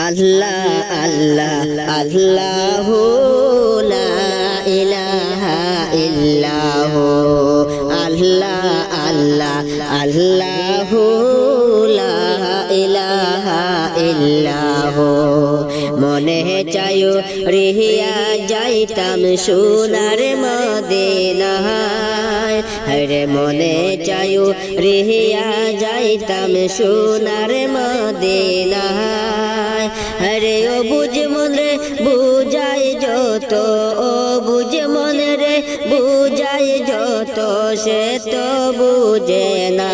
আল্লাহ আল্লাহ আল্লাহু লা ইলাহা ইল্লাহু আল্লাহ আল্লাহ আল্লাহু লা ইলাহা ইল্লাহু মনে চায়ো রিহিয়া যাইতাম সোনার মদিনায় হরে মনে চায়ো রিহিয়া যাইতাম সোনার মদিনায় হরে ও বুঝ মন রে বুঝাই যত ও বুঝ মন রে বুঝাই যত সে তো বুঝে না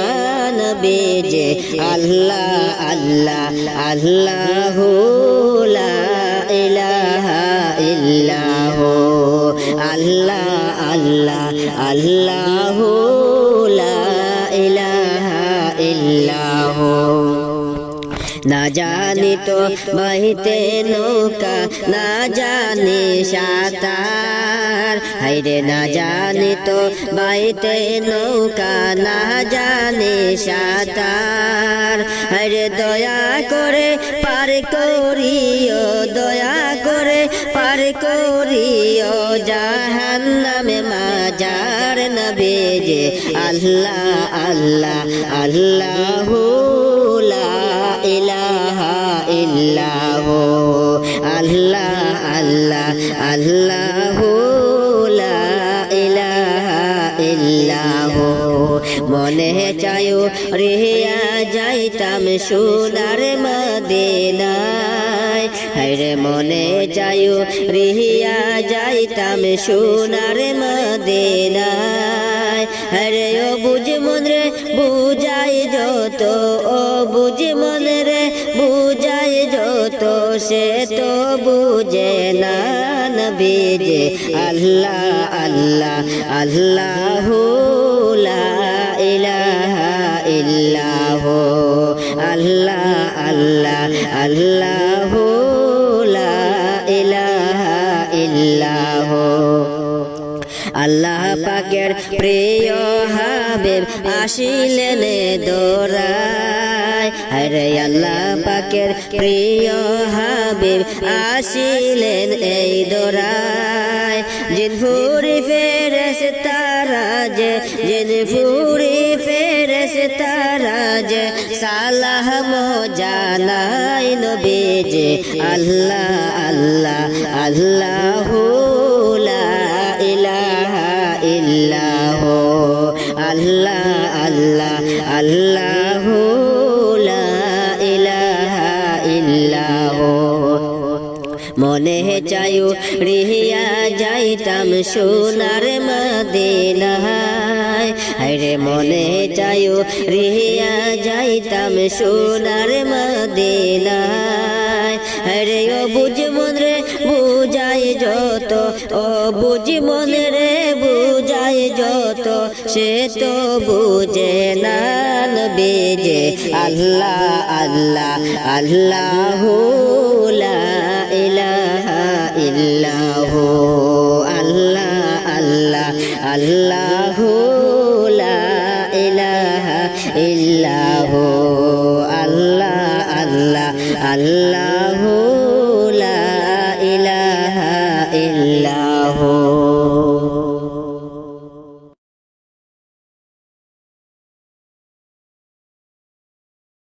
নবী যে আল্লাহ আল্লাহ আল্লাহু লা ইলাহা ইল্লাহু আল্লাহ আল্লাহ আল্লাহু লা ইলাহা ইল্লাহু না জানি তো বহিতে নৌকা না জানি সাঁতার হায়রে না জানি তো বহিতে নৌকা না জানি সাঁতার হায়রে দয়া করে পার করিও দয়া করে পার করিও জাহান্নামে মাজার নবী যে আল্লাহ আল্লাহ আল্লাহু লা ইলাহা ইল্লাহু আল্লাহ আল্লাহ আল্লাহু লা ইলাহা ইল্লাহু মনে চায়ো রিহিয়া যাইতাম সোনার মদিনায় হরে মনে চায়ো রিহিয়া যাইতাম সোনার মদিনায় হরে ও বুঝ মন রে বুঝাই যত ও বুঝ মন রে বুঝাই যত সে তো বুঝে না নবী যে আল্লাহ আল্লাহ আল্লাহু লা ইলাহা ইল্লাহু আল্লাহ আল্লাহ আল্লাহু লা ইলাহা ইল্লাহু আল্লাহ পাকের প্রিয় হাবিব আসিলেন দোরায় হরে আল্লাহ পাকের প্রিয় হাবিব আসিলেন এই দোরায় জিনফুরি ফেরেশতারা যে জিনফুরি ফেরেশতারা যে সালাম জানাই নবী যে আল্লাহ আল্লাহ আল্লাহু লা ইলাহা ইল্লাহু আল্লাহ আল্লাহ আল্লাহু লা ইলাহা ইল্লাহু মনে চায়ো রিহিয়া যাইতাম সোনার মদিনায় হরে মনে চায়ো রিহিয়া যাইতাম সোনার মদিনায় হরে ও বুঝ মন রে বুঝাই যত ও বুঝ মন রে বুঝাই যত সে তো বুঝে না নবী যে আল্লাহ আল্লাহ আল্লাহু লা ইলাহা ইল্লাহু আল্লাহ আল্লাহ আল্লাহ